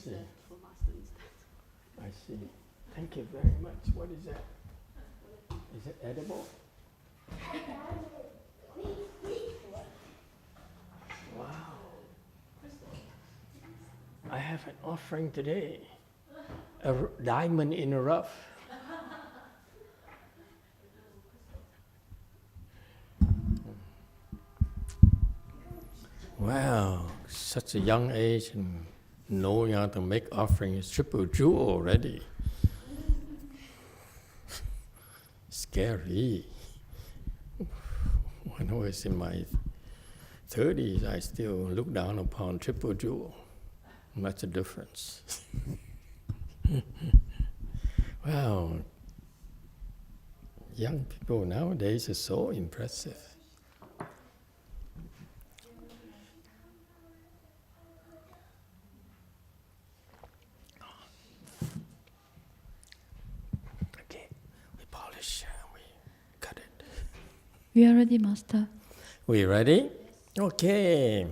see. I see. Thank you very much. What is that? Is it edible? Wow. I have an offering today. A diamond in a rough. Wow, such a young age and knowing how to make offering is triple jewel already. Scary. When I was in my 30s, I still look down upon triple jewel. That's the difference. Wow, young people nowadays are so impressive. Okay, we polish, we cut it. We are ready, Master. We ready? Okay.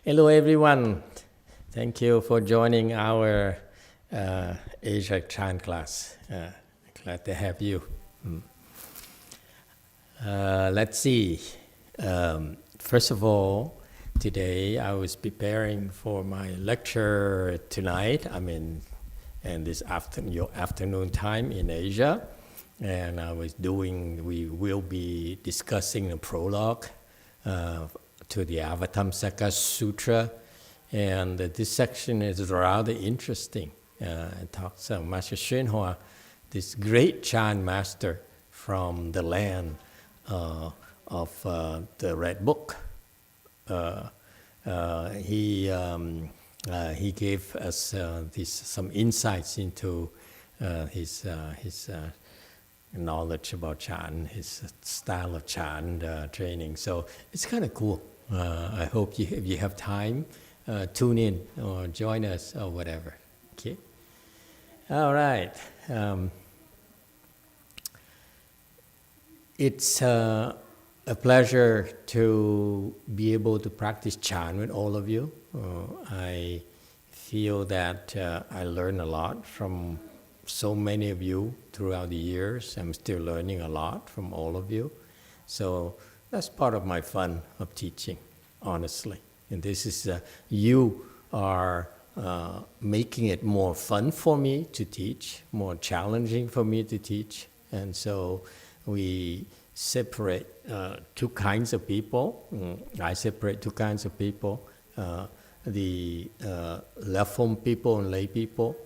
Hello, everyone. Thank you for joining our Asia Chan class. Glad to have you. Let's see. First of all, today I was preparing for my lecture tonight. And this your afternoon time in Asia. And we will be discussing a prologue to the Avatamsaka Sutra. And this section is rather interesting. It talks about Master YongHua, this great Chan master from the land of the Red Book. He gave us some insights into his knowledge about Chan, his style of Chan training. So it's kind of cool. I hope if you have time, tune in or join us or whatever. Okay. All right. It's a pleasure to be able to practice Chan with all of you. I feel that I learn a lot from so many of you throughout the years. I'm still learning a lot from all of you. So that's part of my fun of teaching, honestly. And this is, you are making it more fun for me to teach, more challenging for me to teach. And so we separate two kinds of people. I separate two kinds of people, the left-form people and lay people.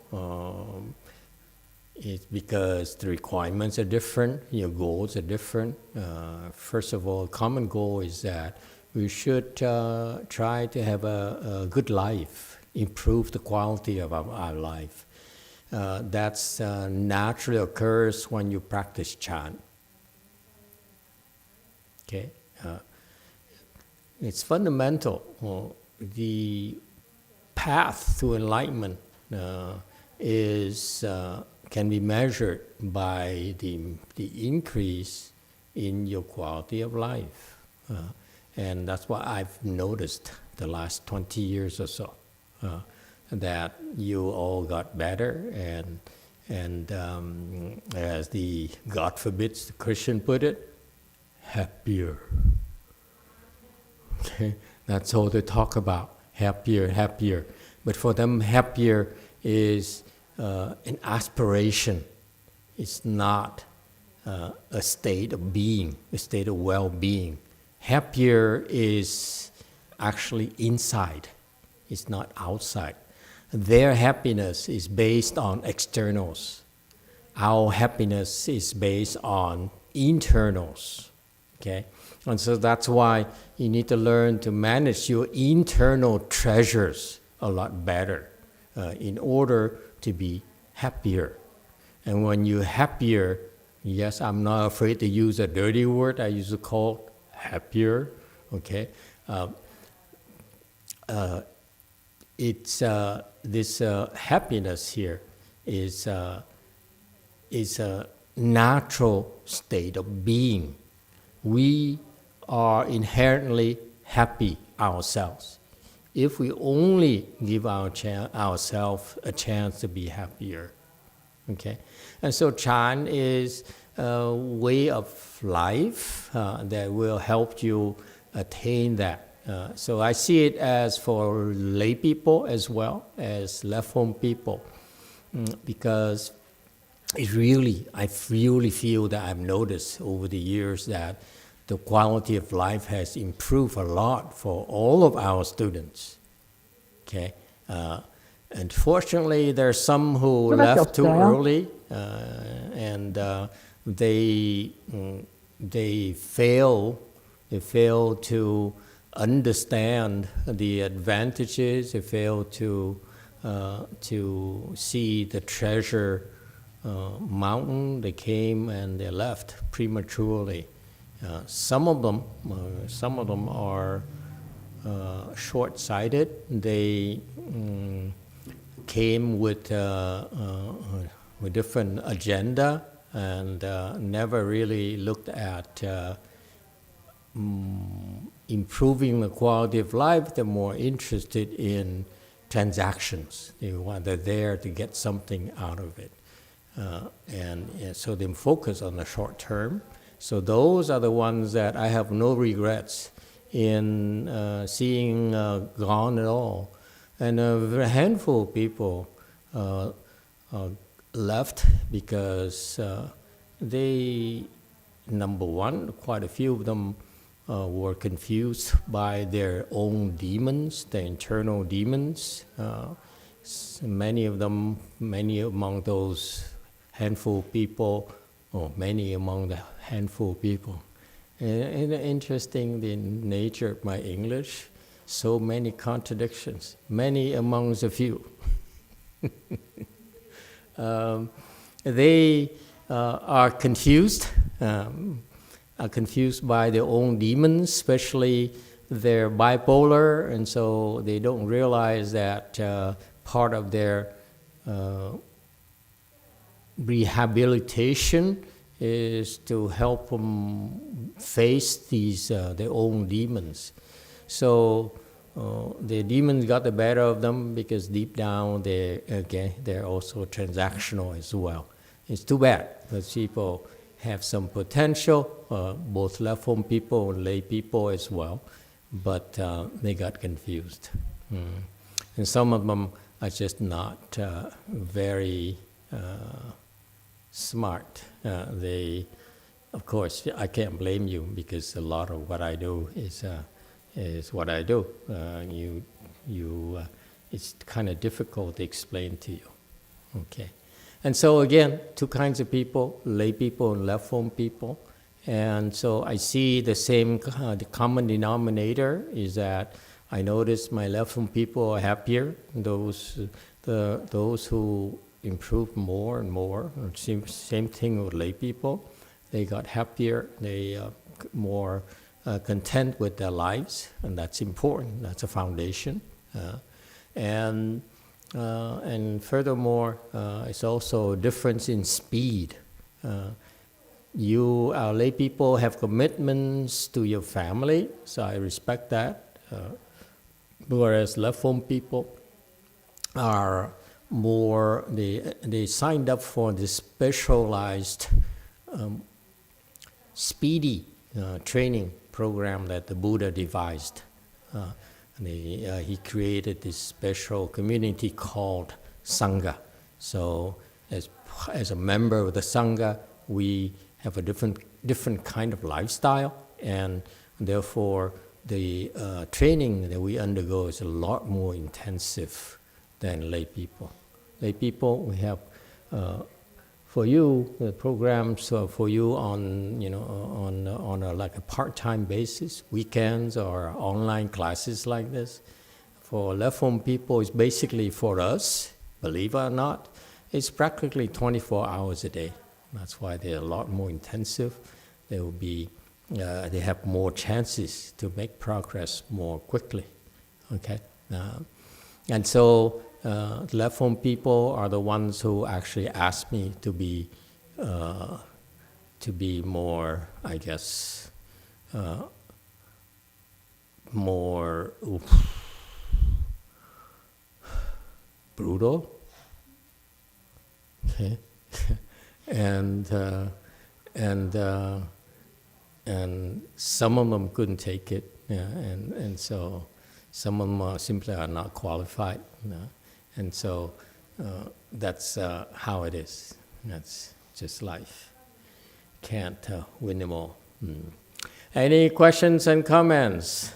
It's because the requirements are different, your goals are different. First of all, common goal is that we should try to have a good life, improve the quality of our life. That's naturally occurs when you practice Chan. Okay, it's fundamental. The path to enlightenment can be measured by the increase in your quality of life. And that's what I've noticed the last 20 years or so, that you all got better and as the, God forbid, the Christian put it, happier. Okay, that's all they talk about, happier, happier. But for them, happier is an aspiration. It's not a state of being, a state of well-being. Happier is actually inside, it's not outside. Their happiness is based on externals. Our happiness is based on internals. Okay? And so that's why you need to learn to manage your internal treasures a lot better in order to be happier. And when you're happier, yes, I'm not afraid to use a dirty word, I used to call happier, okay? It's this happiness here is a natural state of being. We are inherently happy ourselves. if we only give ourselves a chance to be happier. Okay, and so Chan is a way of life that will help you attain that. So I see it as for lay people as well as left home people, because I really feel that I've noticed over the years that the quality of life has improved a lot for all of our students. Okay. Unfortunately, there are some who left too early, and they fail to understand the advantages. They fail to see the treasure mountain. They came and they left prematurely. Some of them are short-sighted. They came with a different agenda and never really looked at improving the quality of life. They're more interested in transactions. They're there to get something out of it. And so they focus on the short term. So those are the ones that I have no regrets in seeing gone at all. And a handful of people left because they, number one, quite a few of them were confused by their own demons, their internal demons. Many among those handful of people, many among the handful of people. And interesting, the nature of my English, so many contradictions, many amongst a few. They are confused by their own demons, especially they're bipolar, and so they don't realize that part of their rehabilitation is to help them face these their own demons. So the demons got the better of them because deep down they're also transactional as well. It's too bad because people have some potential, both left home people and lay people as well, but they got confused. And some of them are just not very smart. Of course, I can't blame you because a lot of what I do is what I do. It's kind of difficult to explain to you. Okay, and so again, two kinds of people: lay people and left home people. And so I see the same. The common denominator is that I notice my left home people are happier. Those who improve more and more. Same thing with lay people. They got happier. They more content with their lives, and that's important. That's a foundation. And furthermore, it's also a difference in speed. Our lay people have commitments to your family, so I respect that. Whereas left home people are more, they signed up for this specialized, speedy training program that the Buddha devised. He created this special community called Sangha. So as a member of the Sangha, we have a different kind of lifestyle, and therefore the training that we undergo is a lot more intensive than lay people. Lay people, we have for you the programs for you on like a part-time basis, weekends or online classes like this. For left home people, it's basically for us, believe it or not, it's practically 24 hours a day. That's why they're a lot more intensive. They will be, they have more chances to make progress more quickly. Okay, and so left home people are the ones who actually ask me to be more, I guess, more. brutal. Okay, and some of them couldn't take it, and so some of them simply are not qualified, and so that's how it is. That's just life. Can't win them all. Any questions and comments?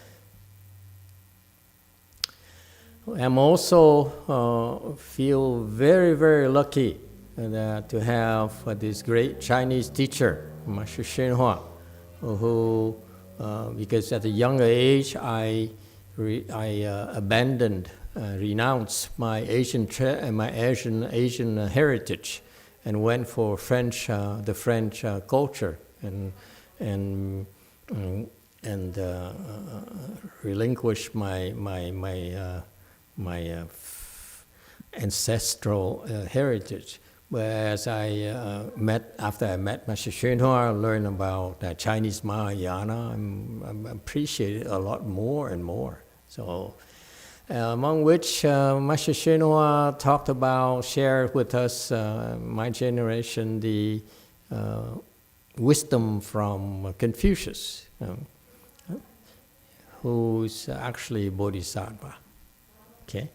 I'm also feel very, very lucky to have this great Chinese teacher, Master YongHua, who, because at a younger age, I abandoned, renounced my Asian heritage, and went for the French culture, and relinquished my ancestral heritage. Whereas after I met Master YongHua, I learned about Chinese Mahayana. I appreciate it a lot more and more. So, among which Master YongHua shared with us, my generation, the wisdom from Confucius, who's actually Bodhisattva. Okay,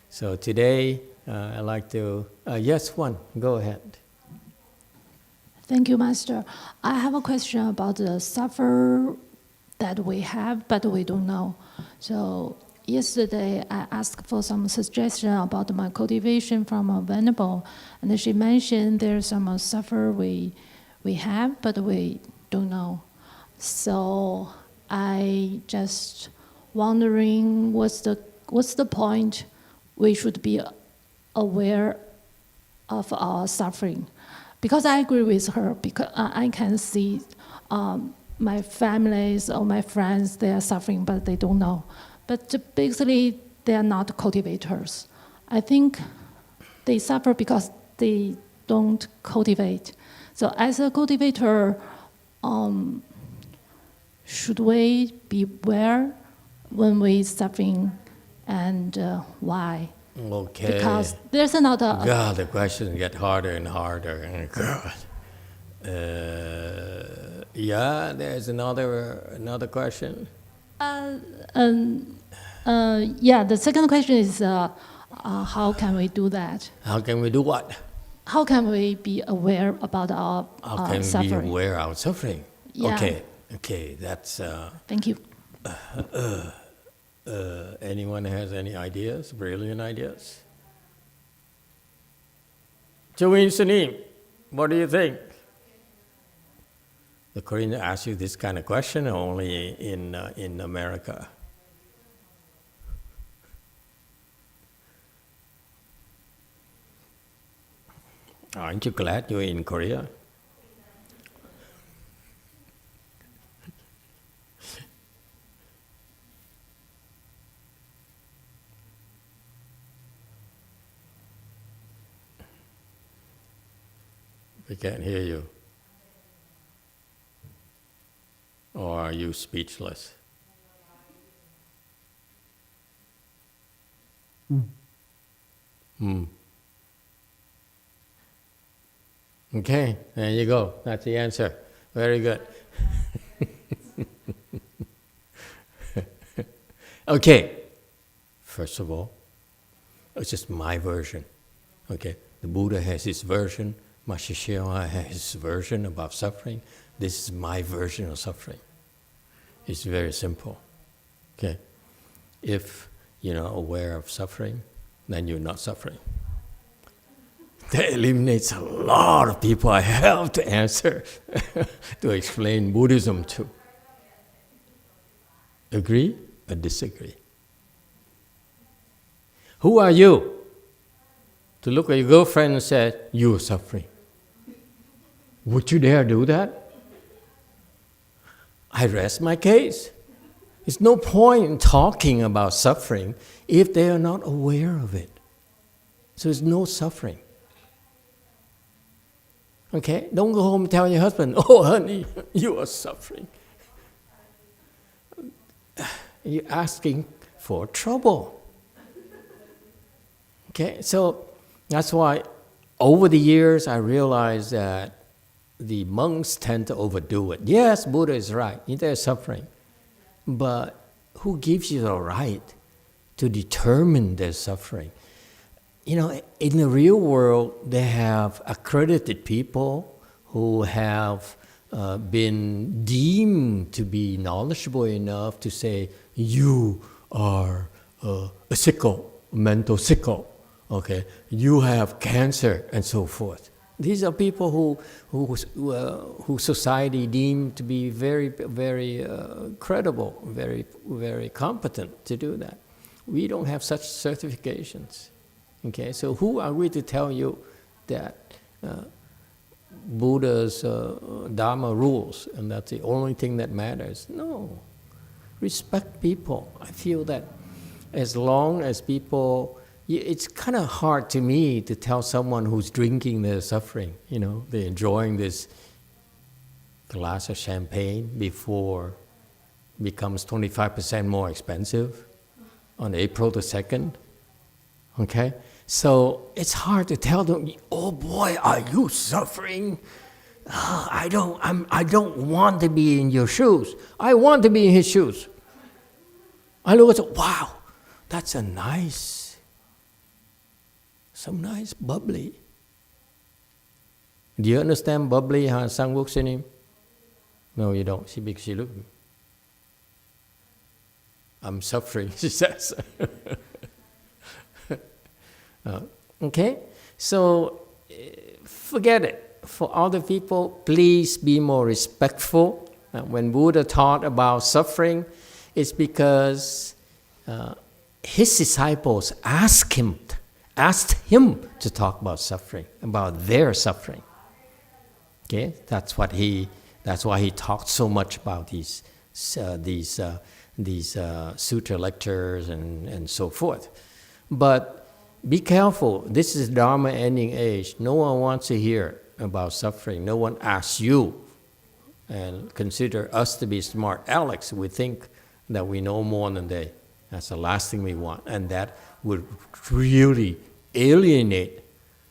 so today I'd like to, yes, go ahead. Thank you, Master. I have a question about the suffer that we have, but we don't know. So yesterday I asked for some suggestion about my cultivation from a venerable, and she mentioned there's some suffer we have, but we don't know. So I just wondering what's the point we should be aware of our suffering? Because I agree with her, because I can see my families or my friends, they are suffering, but they don't know. But basically, they are not cultivators. I think they suffer because they don't cultivate. So as a cultivator, should we beware when we're suffering, and why? Okay. Because there's another... God, the questions get harder and harder. God. Yeah, there's another question. Yeah, the second question is how can we do that? How can we do what? How can we be aware about our How can suffering? we be aware of our suffering? Yeah. Okay, that's... Thank you. Anyone has any ideas, brilliant ideas? Chewin Sanim, what do you think? The Koreans ask you this kind of question only in America. Aren't you glad you're in Korea? We can't hear you. Or are you speechless? Okay, there you go. That's the answer. Very good. Okay, first of all, it's just my version. Okay, the Buddha has his version. Master YongHua has his version about suffering. This is my version of suffering. It's very simple. Okay, if you're not aware of suffering, then you're not suffering. That eliminates a lot of people I have to answer to explain Buddhism to. Agree or disagree? Who are you to look at your girlfriend and say, you're suffering? Would you dare do that? I rest my case. There's no point in talking about suffering if they are not aware of it. So there's no suffering. Okay? Don't go home and tell your husband, oh honey, you are suffering. You're asking for trouble. Okay, so that's why over the years I realized that the monks tend to overdo it. Yes, Buddha is right, there's suffering. But who gives you the right to determine there's suffering? You know, in the real world, they have accredited people who have been deemed to be knowledgeable enough to say, you are a sicko, mental sicko, okay? You have cancer, and so forth. These are people who society deemed to be very, very credible, very, very competent to do that. We don't have such certifications. Okay, so who are we to tell you that Buddha's Dharma rules and that's the only thing that matters? No. Respect people. I feel that as long as people, it's kind of hard to me to tell someone who's drinking their suffering, you know, they're enjoying this glass of champagne before it becomes 25% more expensive on April the 2nd. Okay? So it's hard to tell them, oh boy, are you suffering? I don't want to be in your shoes. I want to be in his shoes. I look and say, wow, that's some nice bubbly. Do you understand bubbly, how Sang-Wook synonym? No, you don't. Because she looked at me. I'm suffering, she says. Okay? So, forget it. For other people, please be more respectful. When Buddha taught about suffering, it's because his disciples asked him to talk about suffering, about their suffering. Okay? That's why he talked so much about these sutra lectures and so forth. But be careful. This is Dharma ending age. No one wants to hear about suffering. No one asks you. And consider us to be smart Alex. We think that we know more than they. That's the last thing we want. And that would really alienate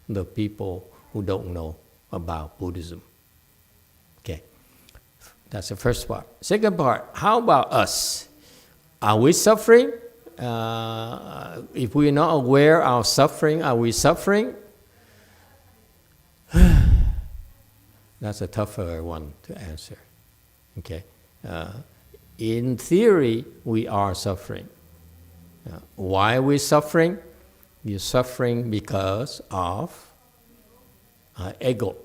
the people who don't know about Buddhism. Okay. That's the first part. Second part, how about us? Are we suffering? If we're not aware of suffering, are we suffering? That's a tougher one to answer. Okay. In theory, we are suffering. Why are we suffering? You're suffering because of ego.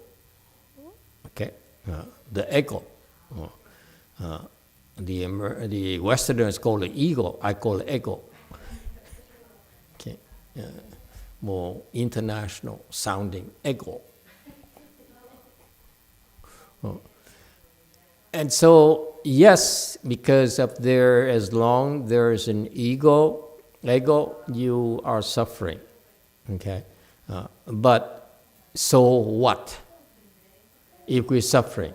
Okay. The ego. The Westerners call it ego, I call it ego. Okay. More international sounding ego. And so, yes, because of there, as long there is an ego, you are suffering. Okay. But so what? If we're suffering,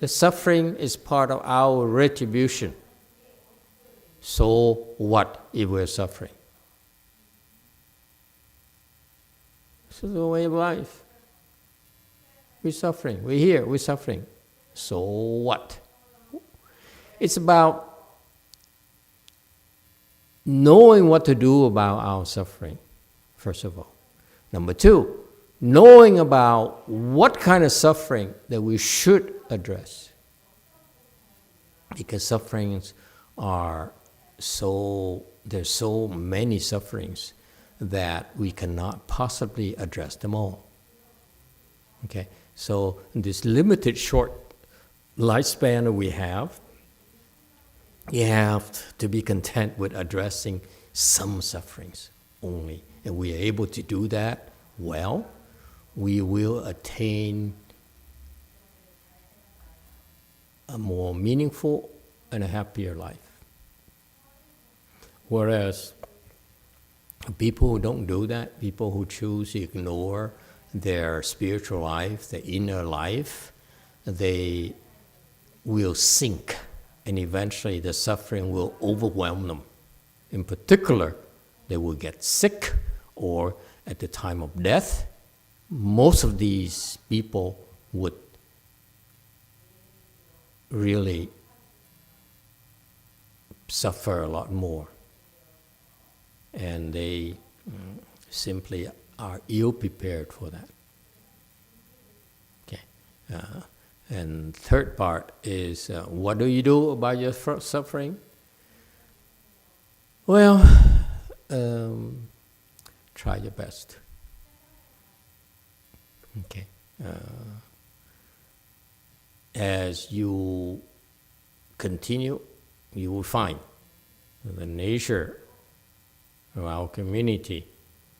the suffering is part of our retribution. So what if we're suffering? This is the way of life. We're suffering. We're here. We're suffering. So what? It's about knowing what to do about our suffering, first of all. Number two, knowing about what kind of suffering that we should address. Because sufferings there's so many sufferings that we cannot possibly address them all. Okay, so this limited short lifespan that we have, you have to be content with addressing some sufferings only. And we are able to do that well, we will attain a more meaningful and a happier life. Whereas people who don't do that, people who choose to ignore their spiritual life, their inner life, they will sink, and eventually the suffering will overwhelm them. In particular, they will get sick, or at the time of death, most of these people would really suffer a lot more. And they simply are ill prepared for that. Okay. And third part is, what do you do about your suffering? Well, try your best. Okay. As you continue, you will find the nature of our community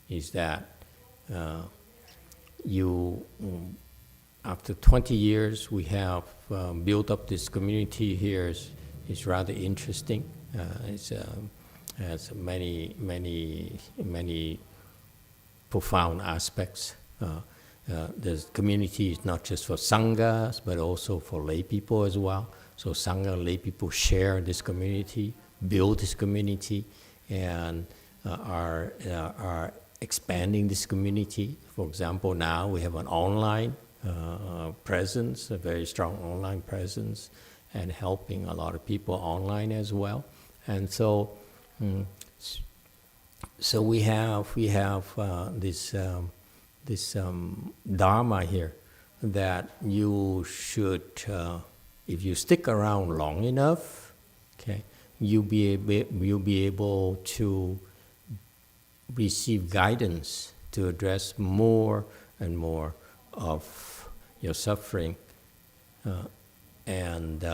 is that after 20 years, we have built up this community here. It's rather interesting. It has many profound aspects. The community is not just for sanghas, but also for lay people as well. So sangha and lay people share this community, build this community, and are expanding this community. For example, now we have an online presence, a very strong online presence, and helping a lot of people online as well. And so we have this Dharma here that you should, if you stick around long enough, okay, you'll be able to receive guidance to address more and more of your suffering and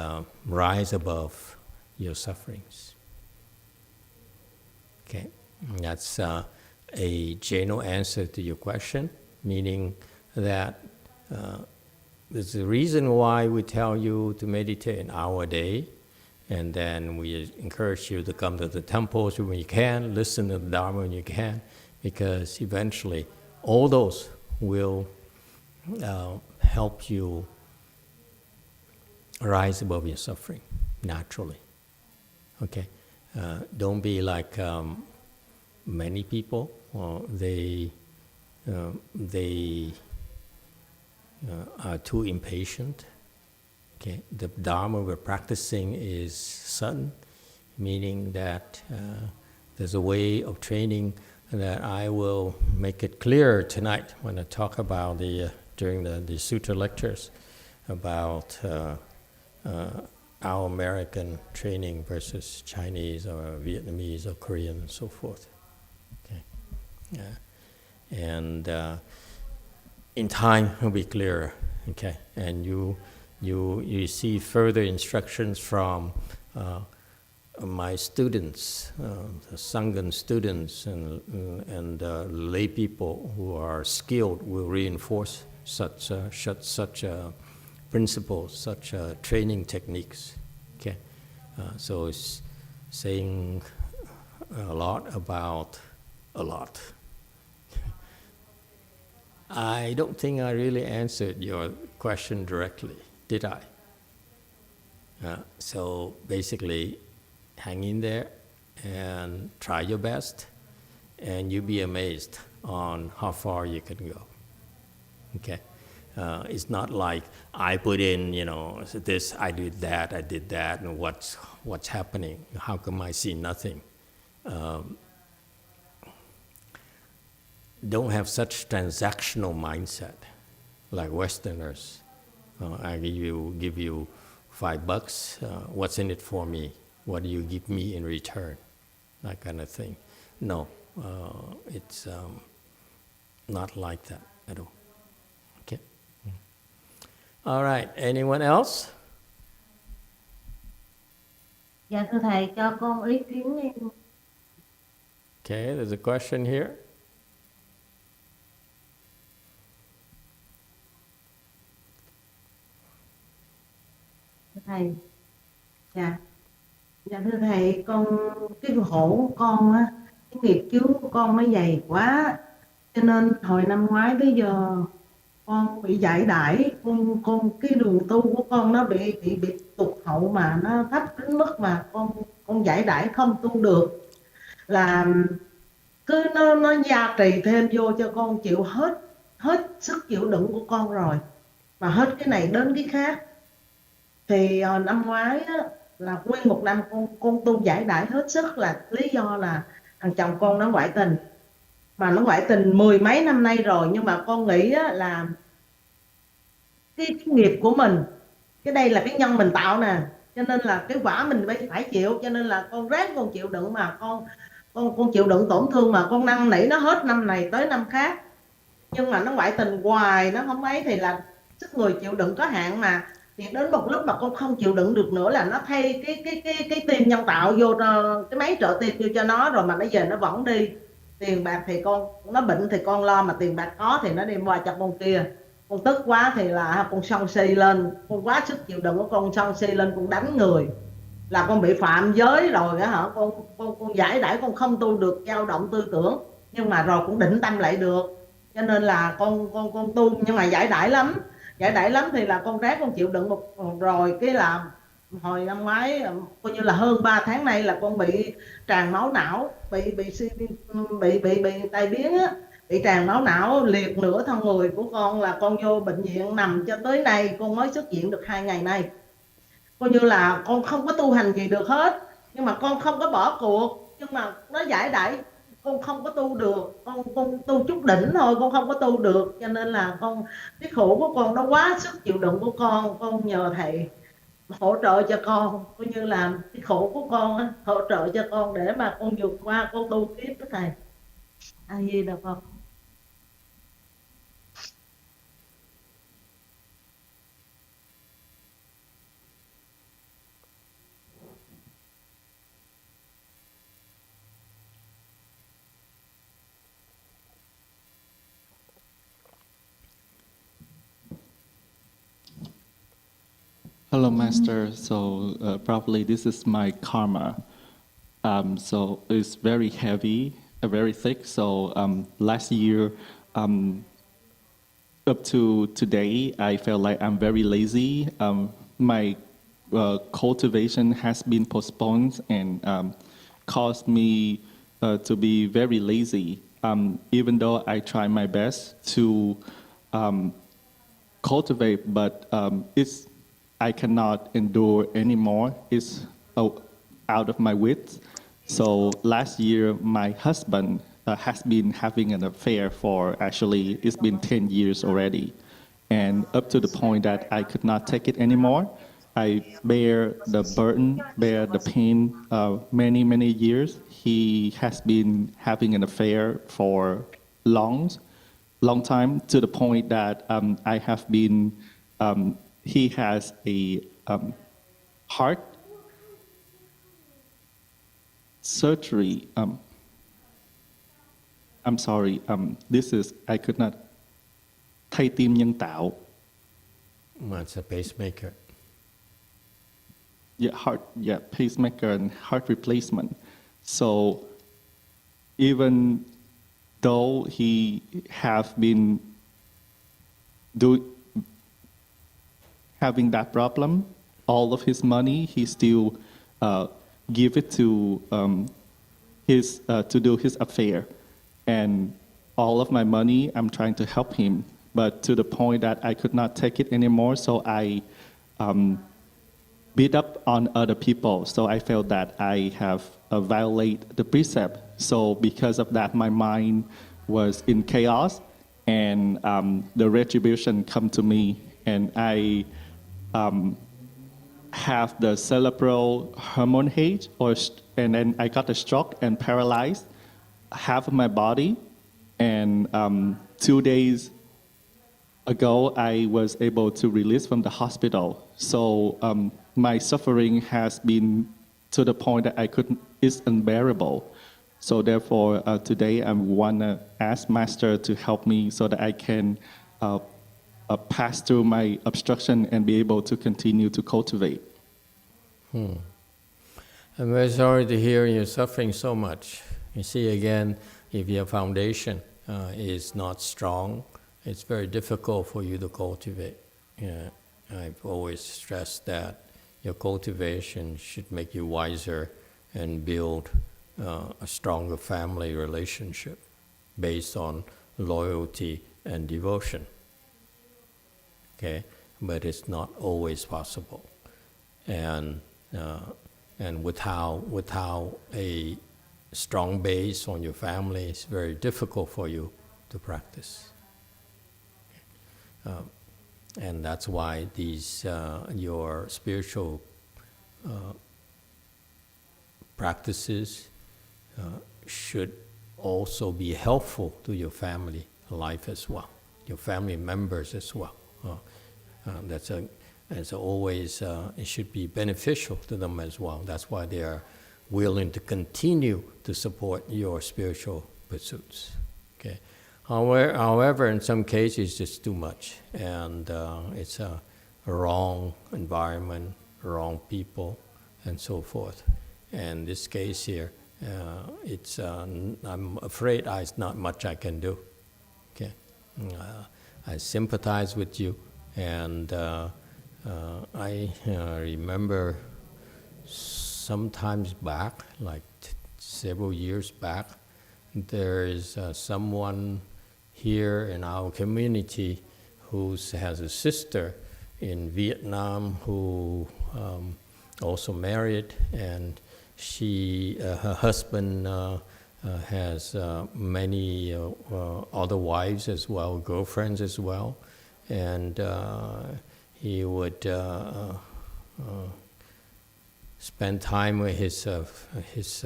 rise above your sufferings. Okay, that's a general answer to your question, meaning that there's a reason why we tell you to meditate an hour a day, and then we encourage you to come to the temples when you can, listen to the Dharma when you can, because eventually all those will help you rise above your suffering naturally. Okay, don't be like many people. They are too impatient. Okay, the Dharma we're practicing is sudden, meaning that there's a way of training that I will make it clear tonight when I talk about during the Sutra lectures about our American training versus Chinese or Vietnamese or Korean and so forth. Okay, and in time it'll be clearer. Okay, and you see further instructions from my students, the Sangha students and lay people who are skilled will reinforce such principles, such training techniques. Okay, so it's saying a lot about a lot. I don't think I really answered your question directly, did I? So basically, hang in there and try your best, and you'll be amazed on how far you can go. Okay, it's not like I put in, this, I did that, and what's happening? How come I see nothing? Don't have such transactional mindset like Westerners. I give you $5. What's in it for me? What do you give me in return? That kind of thing. No, it's not like that at all. Okay. All right. Anyone else? Dạ thưa thầy, cho con ý kiến đi. Okay, there's a question here. Thầy, dạ thưa thầy, cái khổ của con á, cái nghiệp chướng của con nó dày quá, cho nên hồi năm ngoái tới giờ con bị giải đãi, cái đường tu của con nó bị tụt hậu mà nó thấp đến mức mà con giải đãi không tu được, là cứ nó gia trì thêm vô cho con chịu hết sức chịu đựng của con rồi, và hết cái này đến cái khác. Thì năm ngoái á, là nguyên một năm con tu giải đãi hết sức, là lý do là thằng chồng con nó ngoại tình, mà nó ngoại tình 10 mấy năm nay rồi. Nhưng mà con nghĩ á, là cái nghiệp của mình, cái đây là cái nhân mình tạo nè, cho nên là cái quả mình phải chịu, cho nên là con ráng con chịu đựng, mà con chịu đựng tổn thương, mà con năn nỉ nó hết năm này tới năm khác. Nhưng mà nó ngoại tình hoài, nó không ấy, thì là sức người chịu đựng có hạn mà. Thì đến một lúc mà con không chịu đựng được nữa là nó thay cái tim nhân tạo vô, cái máy trợ tim vô cho nó rồi, mà nó về nó vẫn đi. Tiền bạc thì nó bệnh thì con lo, mà tiền bạc có thì nó đem qua cho con kia. Con tức quá thì là con sân si lên, con quá sức chịu đựng của con sân si lên, con đánh người, là con bị phạm giới rồi á hả. Con giải đãi, con không tu được dao động tư tưởng, nhưng mà rồi cũng định tâm lại được. Cho nên là con tu, nhưng mà giải đãi lắm thì là con ráng con chịu đựng rồi. Cái là hồi năm ngoái, coi như là hơn 3 tháng nay là con bị tràn máu não, bị tai biến á, bị tràn máu não, liệt nửa thân người của con, là con vô bệnh viện nằm cho tới nay, con mới xuất viện được 2 ngày nay. Coi như là con không có tu hành gì được hết, nhưng mà con không có bỏ cuộc. Nhưng mà nó giải đãi con không có tu được, con tu chút đỉnh thôi, con không có tu được. Cho nên là cái khổ của con nó quá sức chịu đựng của con nhờ thầy hỗ trợ cho con, coi như là cái khổ của con á, hỗ trợ cho con để mà con vượt qua, con tu tiếp đó thầy. A Di Đà Phật. Hello, Master. So probably this is my karma. So it's very heavy, very thick. So last year, up to today, I felt like I'm very lazy. My cultivation has been postponed and caused me to be very lazy. Even though I try my best to cultivate, but I cannot endure anymore. It's out of my wits. So last year, my husband has been having an affair for actually, it's been 10 years already. And up to the point that I could not take it anymore. I bear the burden, bear the pain many, many years. He has been having an affair for long time, to the point that I have been, he has a heart surgery. I'm sorry, this is, I could not, thay tim nhân tạo. It's a pacemaker. Yeah, pacemaker and heart replacement. So even though he have been having that problem, all of his money, he still give it to to do his affair. And all of my money, I'm trying to help him, but to the point that I could not take it anymore, so I beat up on other people. So I felt that I have violated the precept. So because of that, my mind was in chaos, and the retribution come to me, and I have the cerebral hemorrhage, and then I got a stroke and paralyzed half of my body. And 2 days ago, I was able to release from the hospital. So my suffering has been to the point that it's unbearable. So therefore, today I want to ask Master to help me so that I can pass through my obstruction and be able to continue to cultivate. I'm very sorry to hear you're suffering so much. You see, again, if your foundation is not strong, it's very difficult for you to cultivate. Yeah, I've always stressed that your cultivation should make you wiser and build a stronger family relationship based on loyalty and devotion. Okay, but it's not always possible, and without a strong base on your family, it's very difficult for you to practice. And that's why these your spiritual practices should also be helpful to your family life as well, your family members as well. That's always, it should be beneficial to them as well. That's why they are willing to continue to support your spiritual pursuits. Okay. However, in some cases, it's just too much, and it's a wrong environment, wrong people, and so forth. And this case here, I'm afraid there's not much I can do. Okay, I sympathize with you, and I remember sometimes back, like several years back, there is someone here in our community who has a sister in Vietnam who also married, and her husband has many other wives as well, girlfriends as well, and he would spend time with his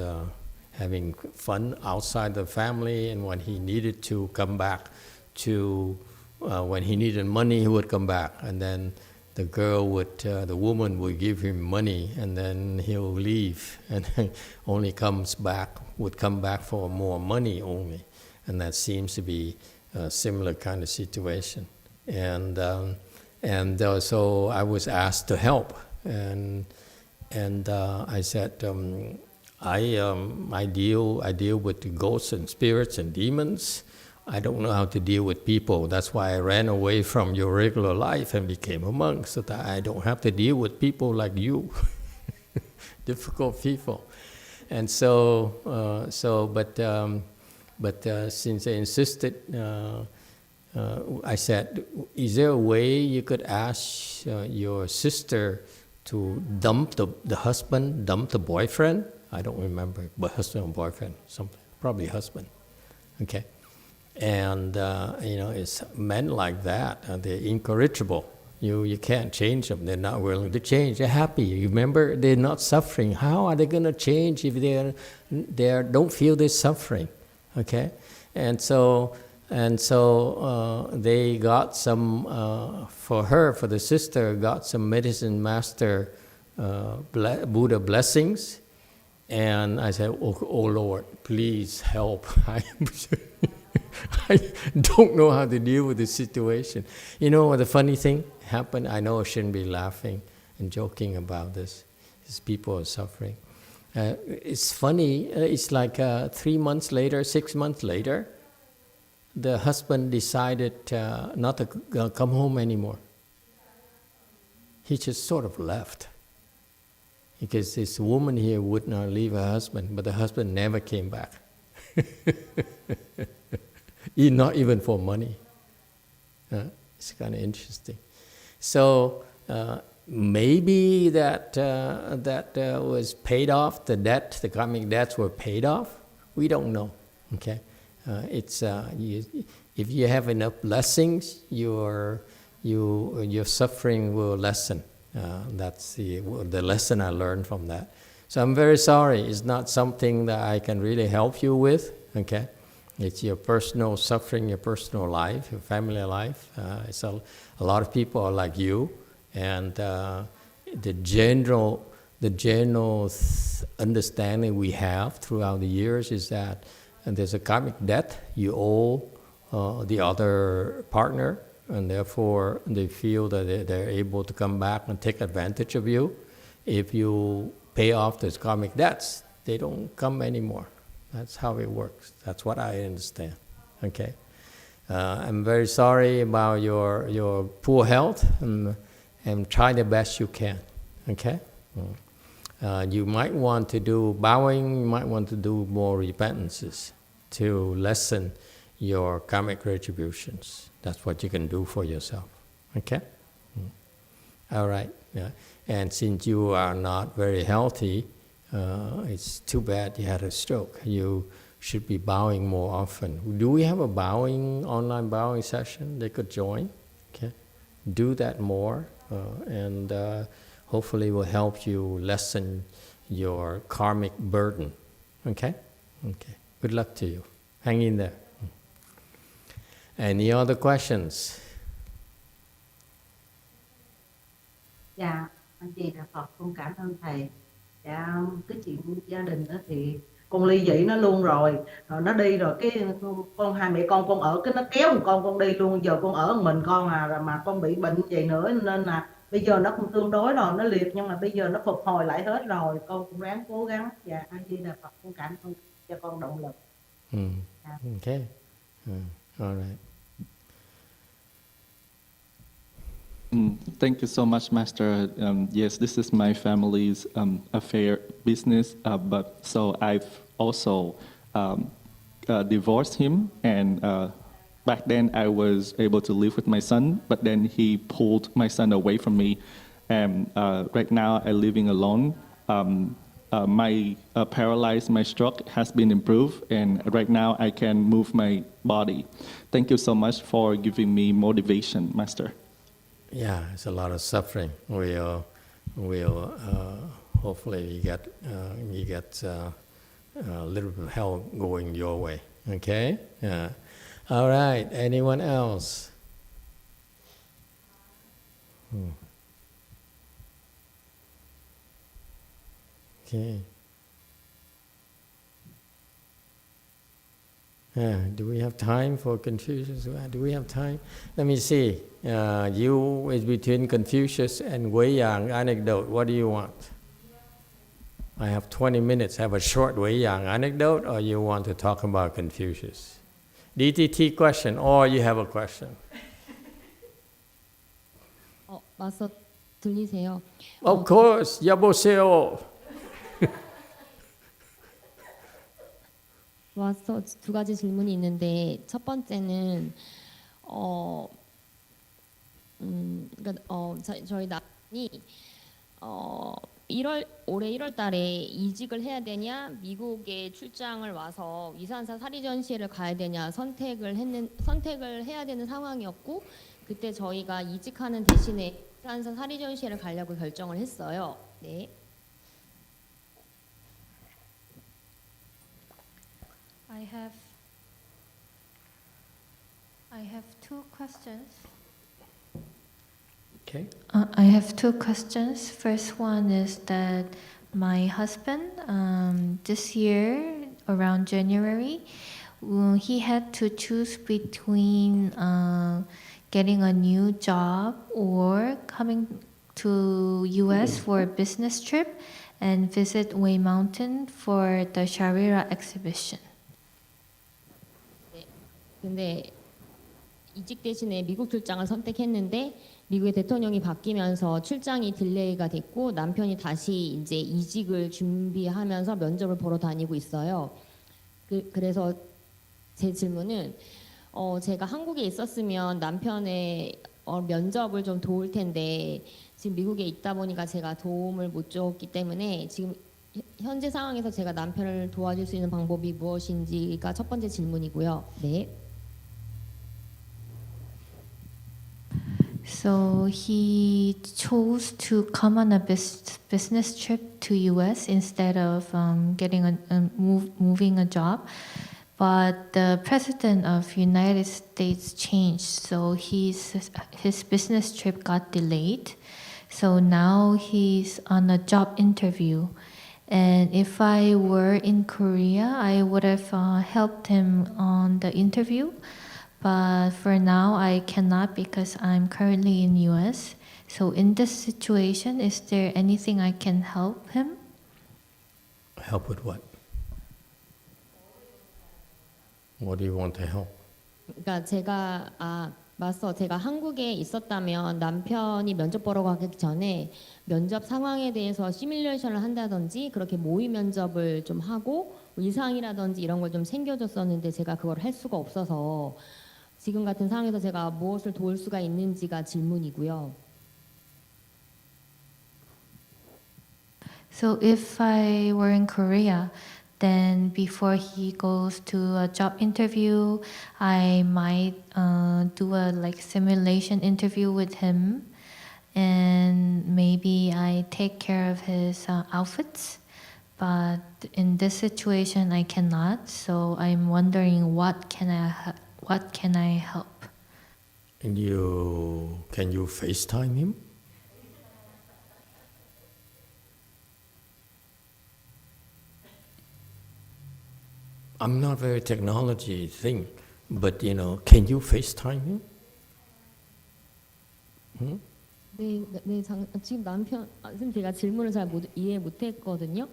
having fun outside the family, and when he needed to come back to when he needed money, he would come back, and then the woman would give him money, and then he'll leave, and would come back for more money only, and that seems to be a similar kind of situation, and so I was asked to help, and I said I deal with the ghosts and spirits and demons. I don't know how to deal with people. That's why I ran away from your regular life and became a monk, so that I don't have to deal with people like you, difficult people. And but since they insisted, I said, is there a way you could ask your sister to dump the husband, dump the boyfriend? I don't remember, but husband or boyfriend, something, probably husband. Okay. And it's men like that. They're incorrigible. You can't change them. They're not willing to change. They're happy. You remember, they're not suffering. How are they going to change if they don't feel this suffering? Okay, and so they got some for the sister, got some medicine master Buddha blessings, and I said, oh Lord, please help. I don't know how to deal with this situation. You know, the funny thing happened, I know I shouldn't be laughing and joking about this, because people are suffering. It's funny, it's like 3 months later, 6 months later, the husband decided not to come home anymore. He just sort of left. Because this woman here would not leave her husband, but the husband never came back. Not even for money. It's kind of interesting. So maybe that was paid off. The debt, the karmic debts were paid off. We don't know. Okay, if you have enough blessings, your suffering will lessen. That's the lesson I learned from that. So I'm very sorry. It's not something that I can really help you with. Okay. It's your personal suffering, your personal life, your family life. A lot of people are like you, and the general understanding we have throughout the years is that there's a karmic debt you owe the other partner, and therefore they feel that they're able to come back and take advantage of you. If you pay off those karmic debts, they don't come anymore. That's how it works. That's what I understand. Okay, I'm very sorry about your poor health, and try the best you can. Okay, You might want to do bowing, you might want to do more repentances to lessen your karmic retributions. That's what you can do for yourself. Okay? All right. Yeah. And since you are not very healthy, it's too bad you had a stroke. You should be bowing more often. Do we have a online bowing session they could join? Okay. Do that more, and hopefully will help you lessen your karmic burden. Okay? Okay. Good luck to you. Hang in there. Any other questions? Dạ, anh chị Đạo Phật con cảm ơn thầy. Dạ, cái chuyện gia đình đó thì con ly dị nó luôn rồi nó đi rồi cái con hai mẹ con ở cái nó kéo con đi luôn, giờ con ở một mình con rồi mà con bị bệnh vậy nữa nên là bây giờ nó cũng tương đối rồi, nó liệt nhưng mà bây giờ nó phục hồi lại hết rồi, con cũng ráng cố gắng. Dạ, anh chị Đạo Phật con cảm ơn cho con động lực. Dạ. Okay. All right. Thank you so much, Master. Yes, this is my family's affair business, but so I've also divorced him, and back then I was able to live with my son, but then he pulled my son away from me, and right now I'm living alone. My paralyzed, my stroke has been improved, and right now I can move my body. Thank you so much for giving me motivation, Master. Yeah, it's a lot of suffering. We'll hopefully you get a little bit of help going your way. Okay. Yeah. All right. Anyone else? Okay. Do we have time for Confucius? Do we have time? Let me see. You is between Confucius and Wei Yang anecdote. What do you want? I have 20 minutes. Have a short Wei Yang anecdote, or you want to talk about Confucius? DTT question, or you have a question? 와서 들리세요? Of course. 여보세요. 와서 두 가지 질문이 있는데 첫 번째는 저희 남편이 올해 1월 달에 이직을 해야 되냐, 미국에 출장을 와서 위산사 사리 전시회를 가야 되냐 선택을 해야 되는 상황이었고, 그때 저희가 이직하는 대신에 위산사 사리 전시회를 가려고 결정을 했어요. 네. I have two questions. Okay. I have two questions. First one is that my husband, this year around January, he had to choose between getting a new job or coming to US for a business trip and visit Way Mountain for the Sharira exhibition. 근데 이직 대신에 미국 출장을 선택했는데 미국의 대통령이 바뀌면서 출장이 딜레이가 됐고 남편이 다시 이제 이직을 준비하면서 면접을 보러 다니고 있어요. 그래서 제 질문은 제가 한국에 있었으면 남편의 면접을 좀 도울 텐데 지금 미국에 있다 보니까 제가 도움을 못 줬기 때문에 지금 현재 상황에서 제가 남편을 도와줄 수 있는 방법이 무엇인지가 첫 번째 질문이고요. 네. So he chose to come on a business trip to US instead of moving a job. But the president of United States changed, so his business trip got delayed. So now he's on a job interview. And if I were in Korea, I would have helped him on the interview. But for now, I cannot because I'm currently in US. So in this situation, is there anything I can help him? Help with what? What do you want to help? 그러니까 제가 맞서 제가 한국에 있었다면 남편이 면접 보러 가기 전에 면접 상황에 대해서 시뮬레이션을 한다든지 그렇게 모의 면접을 좀 하고 의상이라든지 이런 걸 좀 챙겨줬었는데 제가 그걸 할 수가 없어서 지금 같은 상황에서 제가 무엇을 도울 수가 있는지가 질문이고요. So if I were in Korea, then before he goes to a job interview, I might do a like simulation interview with him, and maybe I take care of his outfits. But in this situation, I cannot. So I'm wondering what can I help? And can you FaceTime him? I'm not very technology thing, but can you FaceTime him? 지금 지금 제가 질문을 잘 이해 못했거든요.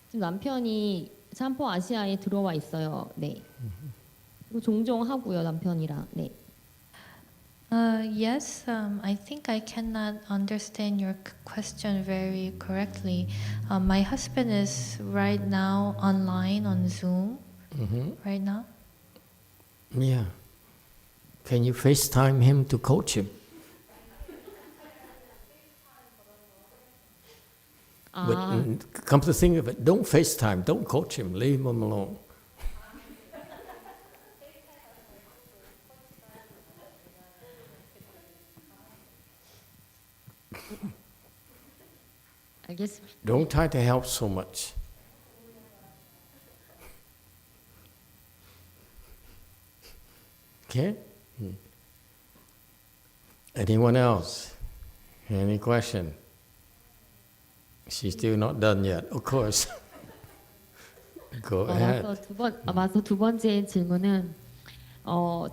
지금 남편이 삼포 아시아에 들어와 있어요. 네. 그리고 종종 하고요, 남편이랑. 네. Yes, I think I cannot understand your question very correctly. My husband is right now online on Zoom. Right now? Yeah. Can you FaceTime him to coach him? But come to think of it, don't FaceTime, don't coach him, leave him alone. 알겠습니다. Don't try to help so much. Okay? Anyone else? Any question? She's still not done yet, of course. Go ahead. 맞서 두 번째 질문은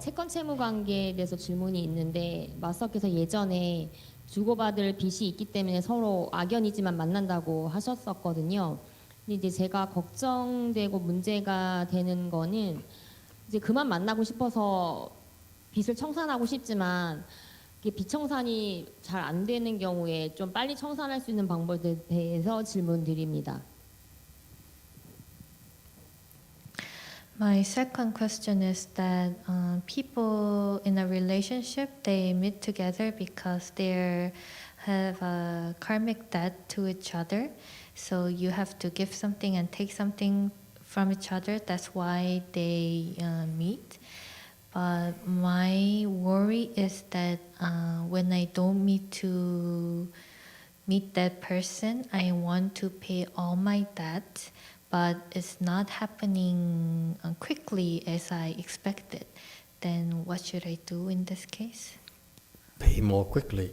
채권 채무 관계에 대해서 질문이 있는데 맞서께서 예전에 주고받을 빚이 있기 때문에 서로 악연이지만 만난다고 하셨었거든요. 근데 이제 제가 걱정되고 문제가 되는 거는 이제 그만 만나고 싶어서 빚을 청산하고 싶지만 이게 빚 청산이 잘 안 되는 경우에 좀 빨리 청산할 수 있는 방법에 대해서 질문드립니다. My second question is that people in a relationship, they meet together because they have a karmic debt to each other. So you have to give something and take something from each other. That's why they meet. But my worry is that when I don't meet that person, I want to pay all my debt. But it's not happening quickly as I expected. Then what should I do in this case? Pay more quickly.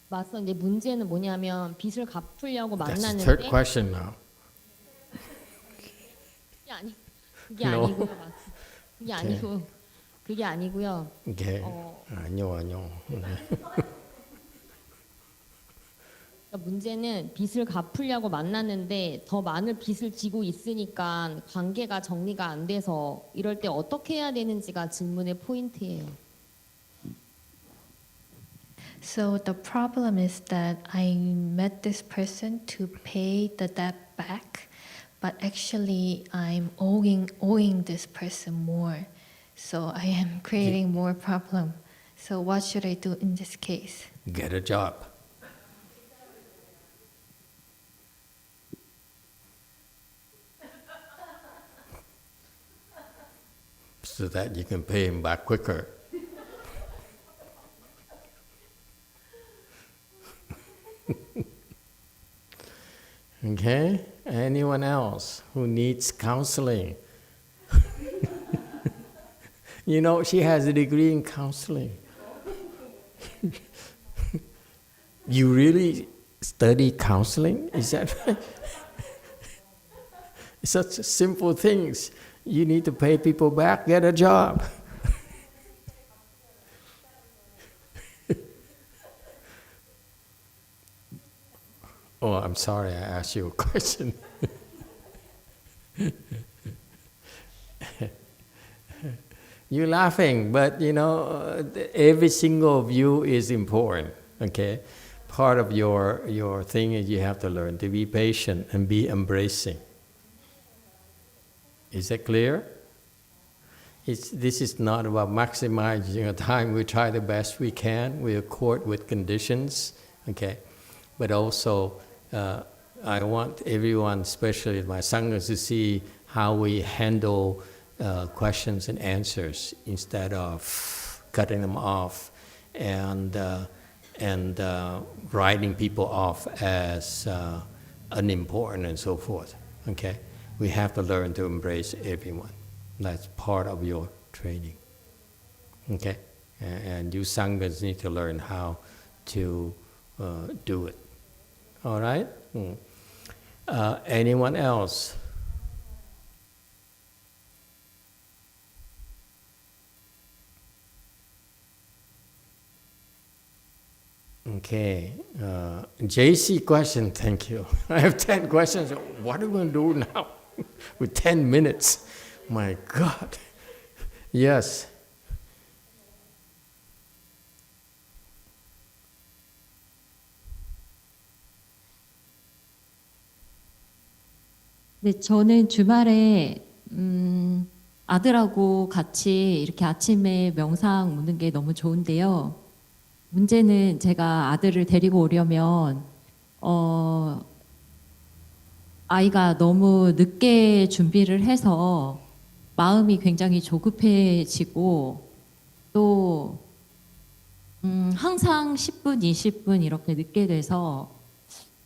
맞서 이제 문제는 뭐냐면 빚을 갚으려고 That's the 만났는데 third question now. 그게 No. 아니고요. 그게 아니고요. Okay. 아니요. 문제는 빚을 갚으려고 만났는데 더 많은 빚을 지고 있으니까 관계가 정리가 안 돼서 이럴 때 어떻게 해야 되는지가 질문의 포인트예요. So the problem is that I met this person to pay the debt back, but actually I'm owing this person more. So I am creating more problem. So what should I do in this case? Get a job. So that you can pay him back quicker. Okay? Anyone else who needs counseling? She has a degree in counseling. You really study counseling? Is that right? Such simple things. You need to pay people back, get a job. Oh, I'm sorry, I asked you a question. You're laughing, but every single view is important. Okay, part of your thing is you have to learn to be patient and be embracing. Is that clear? This is not about maximizing your time. We try the best we can. We accord with conditions. Okay, but also I want everyone, especially my sanghas, to see how we handle questions and answers instead of cutting them off and writing people off as unimportant and so forth. Okay, we have to learn to embrace everyone. That's part of your training. Okay, and you sanghas need to learn how to do it. All right. Anyone else? Okay, JC question, thank you. I have 10 questions. What are we going to do now with 10 minutes? My God. Yes. 네, 저는 주말에 아들하고 같이 이렇게 아침에 명상 오는 게 너무 좋은데요. 문제는 제가 아들을 데리고 오려면 아이가 너무 늦게 준비를 해서 마음이 굉장히 조급해지고 또 항상 10분, 20분 이렇게 늦게 돼서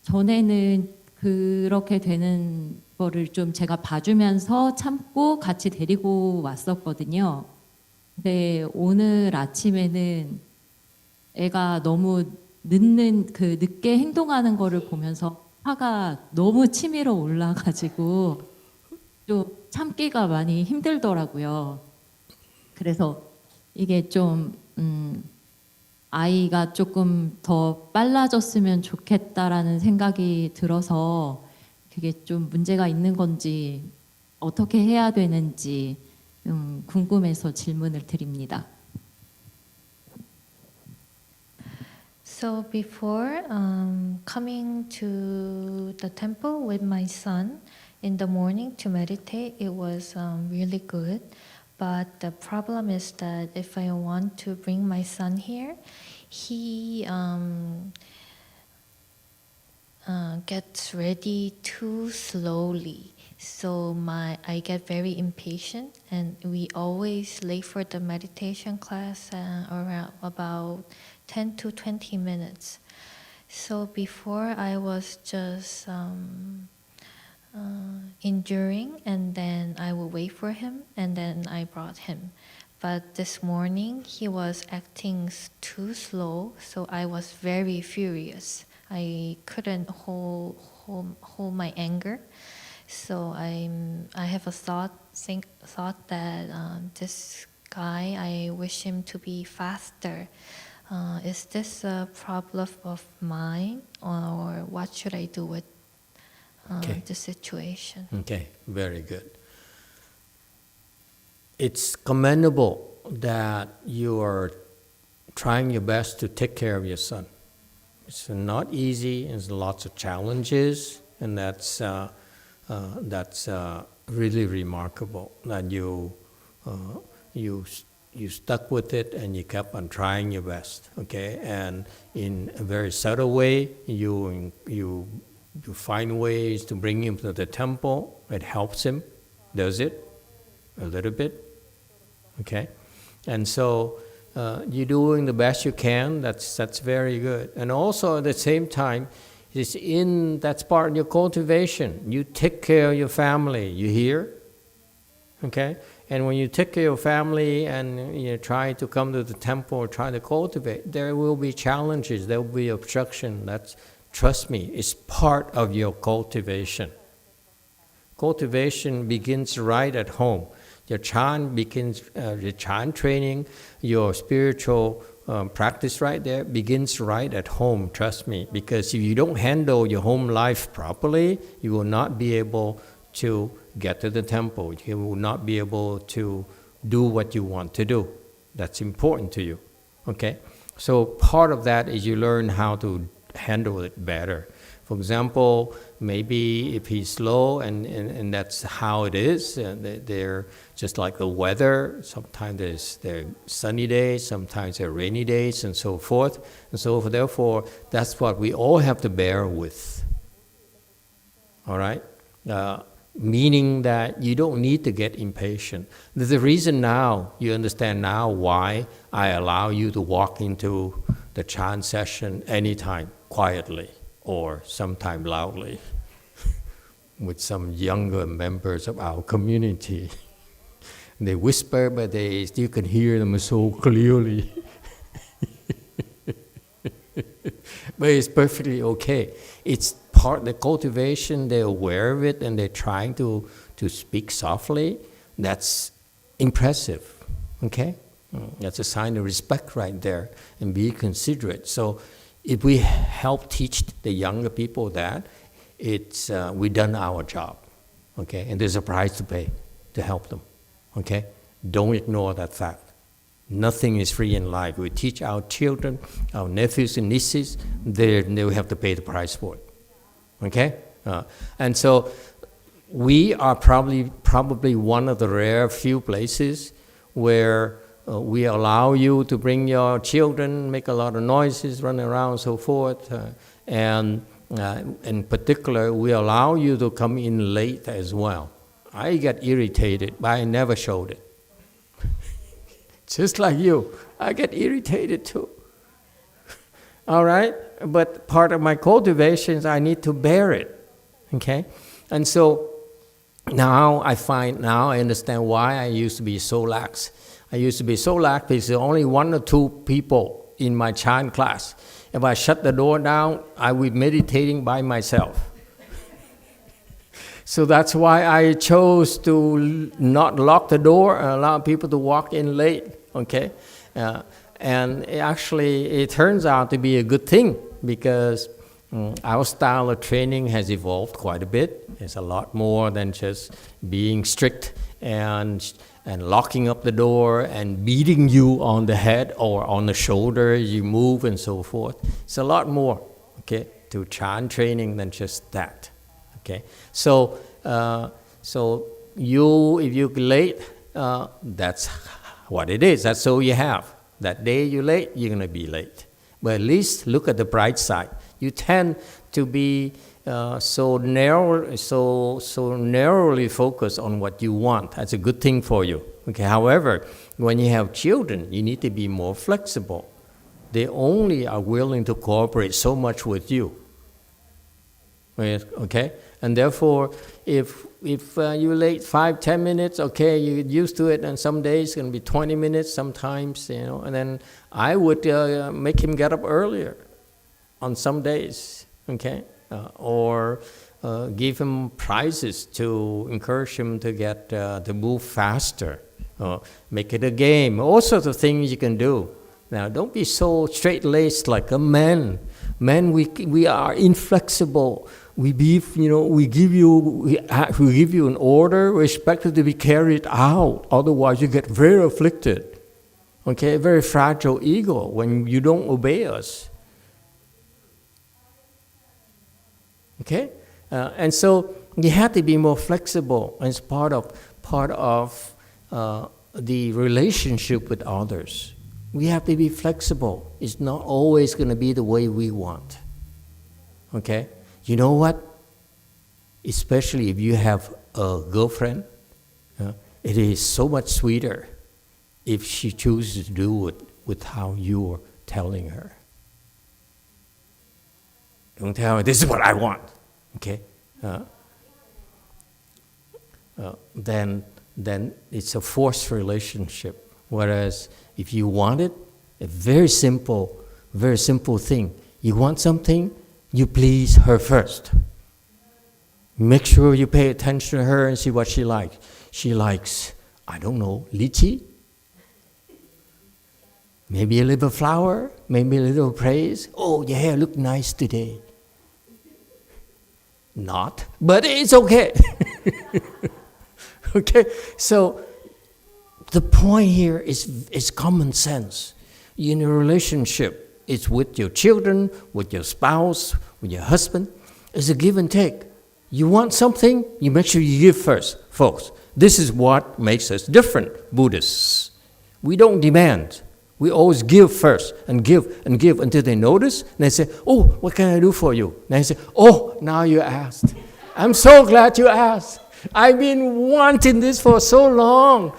전에는 그렇게 되는 거를 좀 제가 봐주면서 참고 같이 데리고 왔었거든요. 근데 오늘 아침에는 애가 너무 늦게 행동하는 거를 보면서 화가 너무 치밀어 올라가지고 좀 참기가 많이 힘들더라고요. 그래서 이게 좀 아이가 조금 더 빨라졌으면 좋겠다라는 생각이 들어서 그게 좀 문제가 있는 건지 어떻게 해야 되는지 궁금해서 질문을 드립니다. So before coming to the temple with my son in the morning to meditate, it was really good. But the problem is that if I want to bring my son here, he gets ready too slowly. So I get very impatient, and we always late for the meditation class around about 10 to 20 minutes. So before I was just enduring, and then I would wait for him, and then I brought him. But this morning he was acting too slow, so I was very furious. I couldn't hold my anger. So I have a thought that this guy, I wish him to be faster. Is this a problem of mine, or what should I do with the situation? Okay, very good. It's commendable that you are trying your best to take care of your son. It's not easy. There's lots of challenges, and that's really remarkable that you stuck with it and you kept on trying your best. Okay, and in a very subtle way, you find ways to bring him to the temple. It helps him. Does it? A little bit. Okay, and so. You're doing the best you can. That's very good. And also at the same time, that's part of your cultivation. You take care of your family. You hear? Okay. And when you take care of your family and you try to come to the temple or try to cultivate, there will be challenges. There will be obstruction. Trust me, it's part of your cultivation. Cultivation begins right at home. Your Chan begins, your Chan training, your spiritual practice right there begins right at home, trust me. Because if you don't handle your home life properly, you will not be able to get to the temple. You will not be able to do what you want to do. That's important to you. Okay? So part of that is you learn how to handle it better. For example, maybe if he's slow and that's how it is, they're just like the weather. Sometimes there are sunny days, sometimes there are rainy days, and so forth. And so therefore, that's what we all have to bear with. All right? Meaning that you don't need to get impatient. There's a reason now, you understand now why I allow you to walk into the chant session anytime, quietly, or sometime loudly, with some younger members of our community. They whisper, but they still can hear them so clearly. But it's perfectly okay. It's part of the cultivation, they're aware of it, and they're trying to speak softly. That's impressive, okay? That's a sign of respect right there, and be considerate. So if we help teach the younger people that, it's we've done our job, okay? And there's a price to pay to help them, okay? Don't ignore that fact. Nothing is free in life. We teach our children, our nephews and nieces, they will have to pay the price for it. Okay? And so we are probably one of the rare few places where we allow you to bring your children, make a lot of noises, run around and so forth. And in particular, we allow you to come in late as well. I get irritated, but I never showed it. Just like you, I get irritated too. All right? But part of my cultivation is I need to bear it. Okay? And so now I understand why I used to be so lax. I used to be so lax because there were only 1 or 2 people in my chant class. If I shut the door down, I would be meditating by myself. So that's why I chose to not lock the door and allow people to walk in late, okay? And actually, it turns out to be a good thing because our style of training has evolved quite a bit. It's a lot more than just being strict and locking up the door and beating you on the head or on the shoulder, you move and so forth. It's a lot more, okay, to chant training than just that. Okay, so if you're late, that's what it is. That's all you have. That day you're late, you're going to be late. But at least look at the bright side. You tend to be so narrowly focused on what you want. That's a good thing for you. Okay. However, when you have children, you need to be more flexible. They only are willing to cooperate so much with you. Okay. And therefore, if you're late 5-10 minutes, okay, you get used to it, and some days it's going to be 20 minutes sometimes, and then I would make him get up earlier on some days, okay, or give him prizes to encourage him to get to move faster, make it a game, all sorts of things you can do. Now, don't be so straight-laced like a man. Men, we are inflexible. We give you an order, we expect it to be carried out. Otherwise, you get very afflicted. Okay, very fragile ego when you don't obey us. Okay, and so you have to be more flexible as part of the relationship with others. We have to be flexible. It's not always going to be the way we want. Okay. You know what? Especially if you have a girlfriend, it is so much sweeter if she chooses to do it with how you're telling her. Don't tell her, this is what I want, okay? Then it's a forced relationship. Whereas if you want it, a very simple thing. You want something, you please her first. Make sure you pay attention to her and see what she likes. She likes, I don't know, lychee? Maybe a little flower? Maybe a little praise? Oh, your hair looked nice today. Not, but it's okay. Okay, so the point here is common sense. In a relationship, it's with your children, with your spouse, with your husband. It's a give and take. You want something, you make sure you give first, folks. This is what makes us different Buddhists. We don't demand. We always give first and give until they notice. And they say, oh, what can I do for you? And they say, oh, now you asked. I'm so glad you asked. I've been wanting this for so long.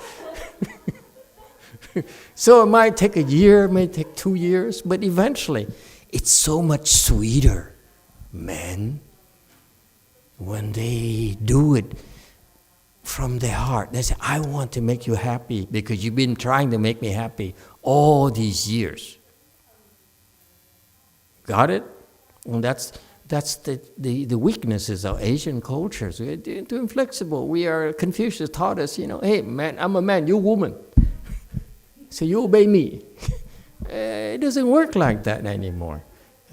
So it might take a year, it may take 2 years, but eventually it's so much sweeter, men, when they do it from their heart. They say, I want to make you happy because you've been trying to make me happy all these years. Got it? And that's the weaknesses of Asian cultures. We're too inflexible. Confucius taught us, hey man, I'm a man, you're a woman. So you obey me. It doesn't work like that anymore.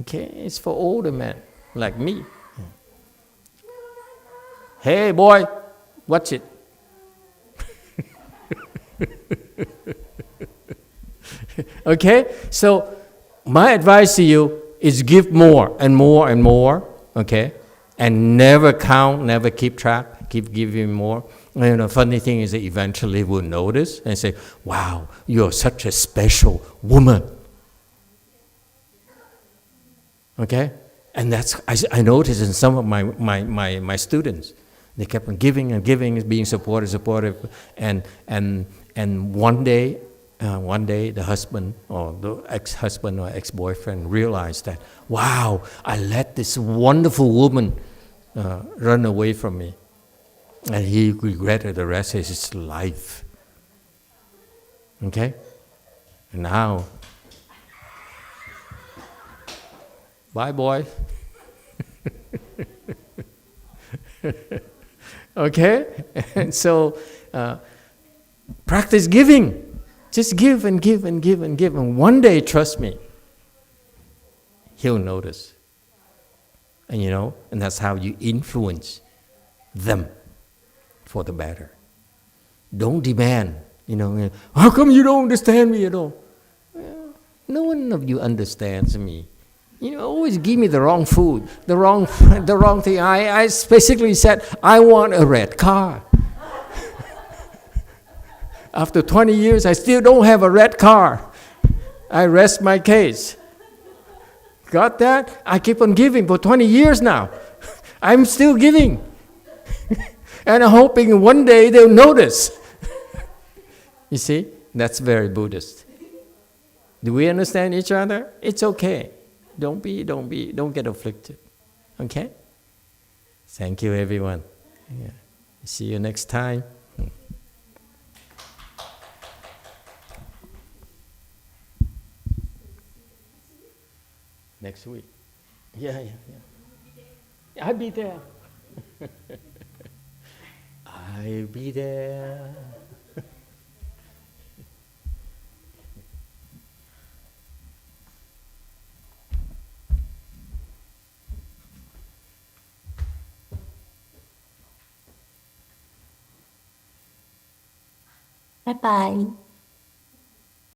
Okay? It's for older men like me. Hey boy, watch it. Okay? So my advice to you is give more and more and more, okay? And never count, never keep track, keep giving more. And the funny thing is that eventually we'll notice and say, wow, you're such a special woman. Okay? And that's, I noticed in some of my students, they kept on giving and giving, being supportive. And one day the husband or the ex-husband or ex-boyfriend realized that, wow, I let this wonderful woman run away from me. And he regretted the rest of his life. Okay? And now, bye boy. Okay? And so, practice giving. Just give and give and give and give. And one day, trust me, he'll notice. And and that's how you influence them for the better. Don't demand, how come you don't understand me at all? Well, no one of you understands me. Always give me the wrong food, the wrong thing. I basically said, I want a red car. After 20 years, I still don't have a red car. I rest my case. Got that? I keep on giving for 20 years now. I'm still giving. And I'm hoping one day they'll notice. You see? That's very Buddhist. Do we understand each other? It's okay. Don't get afflicted. Okay? Thank you, everyone. Yeah. See you next time. Next week. Yeah. I'll be there. I'll be there. Bye bye.